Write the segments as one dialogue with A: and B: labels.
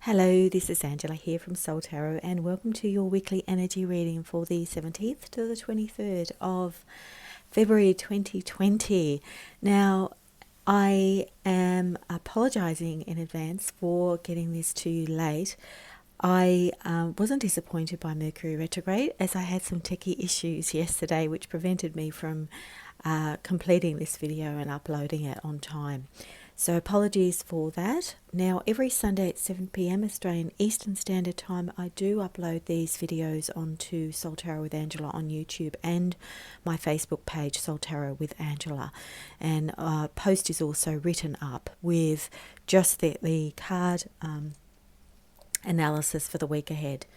A: Hello, this is Angela here from Soul Tarot, and welcome to your weekly energy reading for the 17th to the 23rd of February 2020. Now, I am apologizing in advance for getting this to you late. I wasn't disappointed by Mercury retrograde, as I had some techie issues yesterday which prevented me from completing this video and uploading it on time. So apologies for that. Now, every Sunday at 7 p.m. Australian Eastern Standard Time, I do upload these videos onto Soul Tarot with Angela on YouTube and my Facebook page, Soul Tarot with Angela. And post is also written up with just the card analysis for the week ahead.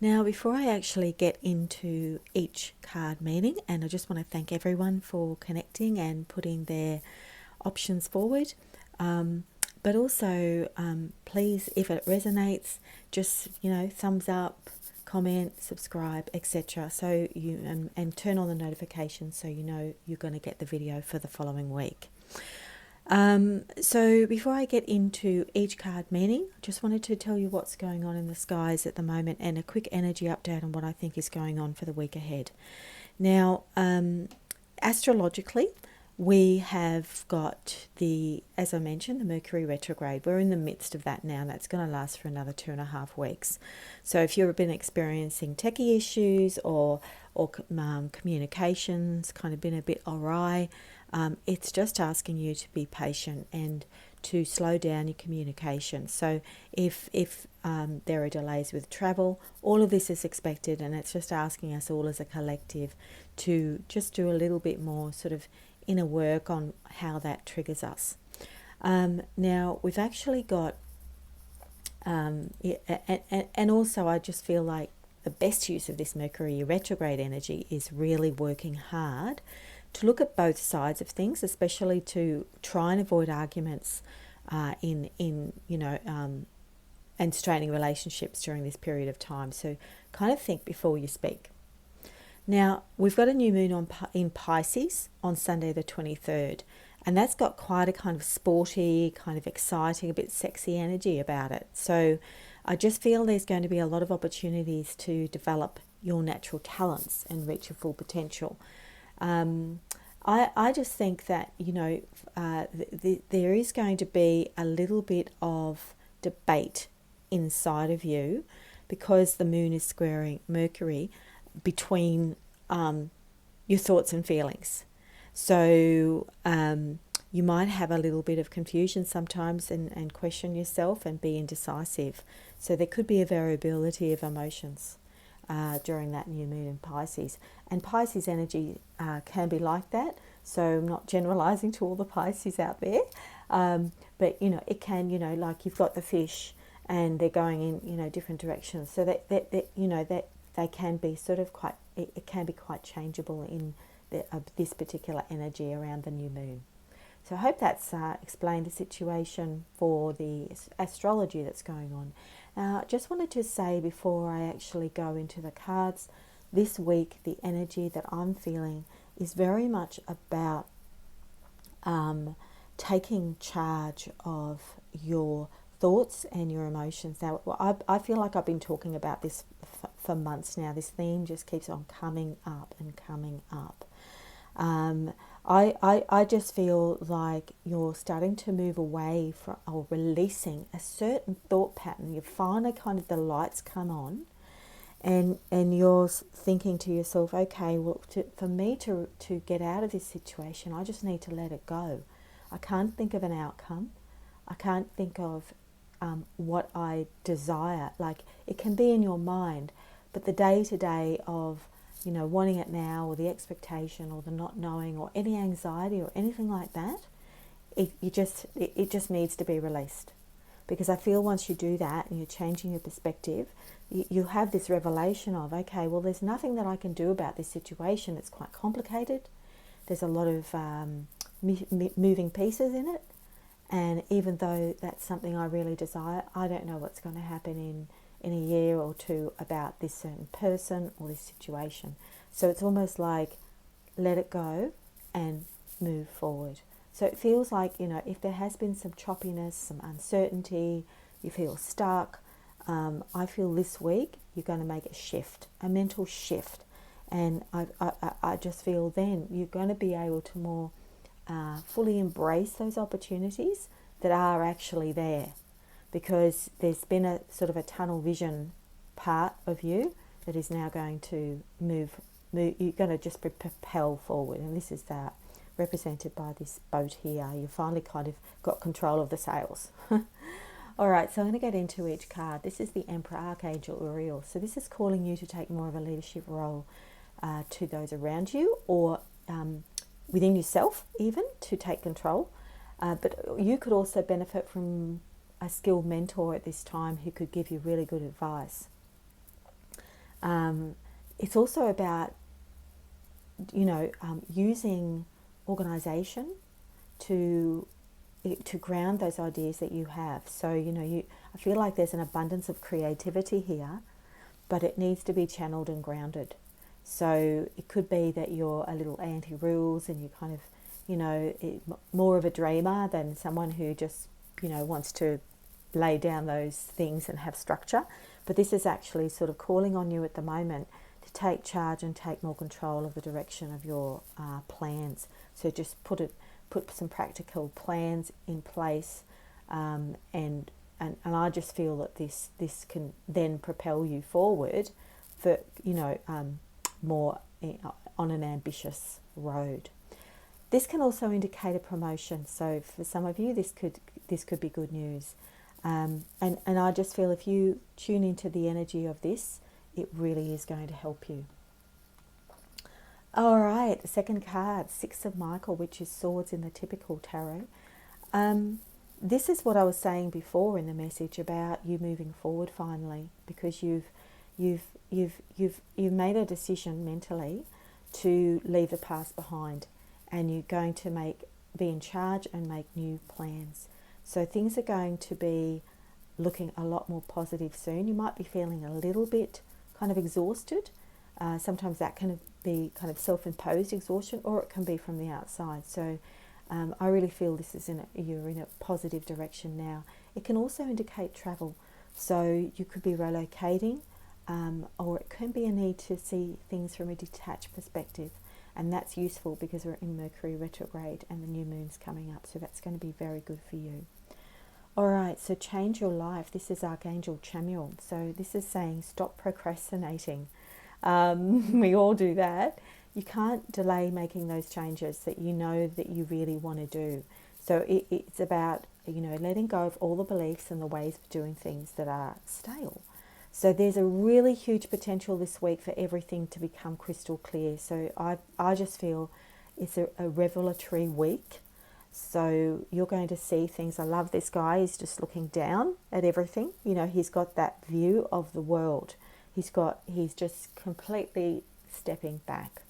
A: Now, before I actually get into each card meaning, and I just want to thank everyone for connecting and putting their options forward. But also, please, if it resonates, just, thumbs up, comment, subscribe, etc. So and turn on the notifications so you know you're going to get the video for the following week. So before I get into each card meaning, I just wanted to tell you what's going on in the skies at the moment and a quick energy update on what I think is going on for the week ahead. Now, astrologically, we have got as I mentioned, the Mercury retrograde. We're in the midst of that now, and that's going to last for another 2.5 weeks. So if you've been experiencing techie issues or communications kind of been a bit awry, it's just asking you to be patient and to slow down your communication. So if there are delays with travel, all of this is expected, and it's just asking us all as a collective to just do a little bit more sort of inner work on how that triggers us. Now, we've actually got, and also I just feel like the best use of this Mercury retrograde energy is really working hard to look at both sides of things, especially to try and avoid arguments and straining relationships during this period of time. So kind of think before you speak. Now, we've got a new moon in Pisces on Sunday the 23rd, and that's got quite a kind of sporty, kind of exciting, a bit sexy energy about it. So I just feel there's going to be a lot of opportunities to develop your natural talents and reach your full potential. I just think that, there is going to be a little bit of debate inside of you because the moon is squaring Mercury between your thoughts and feelings. So you might have a little bit of confusion sometimes and question yourself and be indecisive. So there could be a variability of emotions during that new moon in Pisces. And Pisces energy can be like that. So I'm not generalizing to all the Pisces out there. But, it can, like you've got the fish and they're going in, different directions. So that they can be sort of quite, it can be quite changeable in this particular energy around the new moon. So I hope that's explained the situation for the astrology that's going on. Now, I just wanted to say before I actually go into the cards, this week the energy that I'm feeling is very much about taking charge of your thoughts and your emotions. Now, I feel like I've been talking about this for months now. This theme just keeps on coming up and coming up. I just feel like you're starting to move away from or releasing a certain thought pattern. You finally kind of the lights come on and you're thinking to yourself, okay, well, for me to get out of this situation, I just need to let it go. I can't think of an outcome. I can't think of what I desire. Like, it can be in your mind, but the day-to-day of wanting it now, or the expectation, or the not knowing, or any anxiety, or anything like that, it just needs to be released. Because I feel once you do that and you're changing your perspective, you have this revelation of, okay, well, there's nothing that I can do about this situation. It's quite complicated. There's a lot of moving pieces in it, and even though that's something I really desire, I don't know what's going to happen in a year or two about this certain person or this situation. So it's almost like let it go and move forward. So it feels like, if there has been some choppiness, some uncertainty, you feel stuck, I feel this week you're going to make a shift, a mental shift. And I just feel then you're going to be able to more fully embrace those opportunities that are actually there, because there's been a sort of a tunnel vision part of you that is now going to move. You're going to just propel forward, and this is that represented by this boat here. You finally kind of got control of the sails. All right, so I'm going to get into each card. This is the Emperor Archangel Uriel. So this is calling you to take more of a leadership role to those around you, or within yourself even, to take control. But you could also benefit from a skilled mentor at this time who could give you really good advice. It's also about, using organisation to ground those ideas that you have. So, I feel like there's an abundance of creativity here, but it needs to be channeled and grounded. So it could be that you're a little anti-rules and you kind of, more of a dreamer than someone who just, wants to lay down those things and have structure. But this is actually sort of calling on you at the moment to take charge and take more control of the direction of your plans. So just put some practical plans in place, and I just feel that this can then propel you forward for more on an ambitious road. This can also indicate a promotion. So for some of you, this could be good news. And I just feel if you tune into the energy of this, it really is going to help you. All right, the second card, Six of Michael, which is swords in the typical tarot. This is what I was saying before in the message about you moving forward finally, because you've made a decision mentally to leave the past behind, and you're going to be in charge and make new plans. So things are going to be looking a lot more positive soon. You might be feeling a little bit kind of exhausted. Sometimes that can be kind of self-imposed exhaustion, or it can be from the outside. So I really feel this is you're in a positive direction now. It can also indicate travel. So you could be relocating, or it can be a need to see things from a detached perspective. And that's useful because we're in Mercury retrograde and the new moon's coming up. So that's going to be very good for you. All right, so change your life. This is Archangel Chamuel. So this is saying stop procrastinating. We all do that. You can't delay making those changes that you know that you really want to do. So it's about, letting go of all the beliefs and the ways of doing things that are stale. So there's a really huge potential this week for everything to become crystal clear. So I just feel it's a revelatory week. So you're going to see things. I love this guy. He's just looking down at everything. He's got that view of the world. He's just completely stepping back.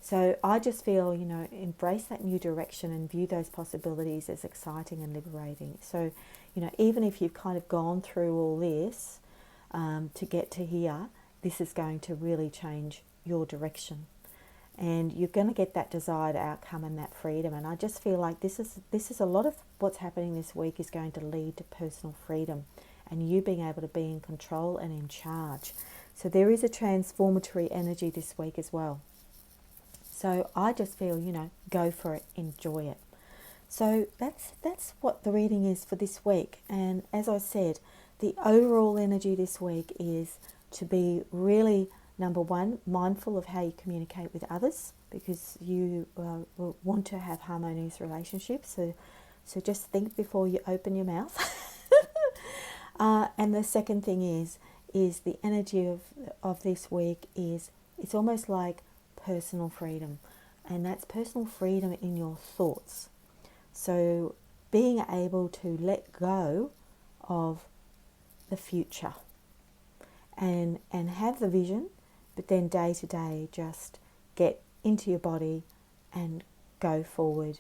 A: So I just feel, embrace that new direction and view those possibilities as exciting and liberating. So, even if you've kind of gone through all this to get to here, this is going to really change your direction. And you're going to get that desired outcome and that freedom. And I just feel like this is a lot of what's happening this week is going to lead to personal freedom and you being able to be in control and in charge. So there is a transformatory energy this week as well. So I just feel, go for it, enjoy it. So that's what the reading is for this week. And as I said, the overall energy this week is to be really, number one, mindful of how you communicate with others, because you will want to have harmonious relationships. So just think before you open your mouth. And the second thing is the energy of this week is, it's almost like personal freedom, and that's personal freedom in your thoughts. So being able to let go of the future and have the vision, but then day to day just get into your body and go forward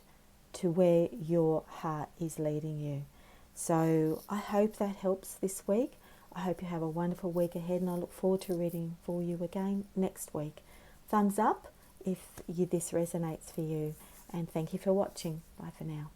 A: to where your heart is leading you. So I hope that helps this week. I hope you have a wonderful week ahead, and I look forward to reading for you again next week. Thumbs up if this resonates for you, and thank you for watching. Bye for now.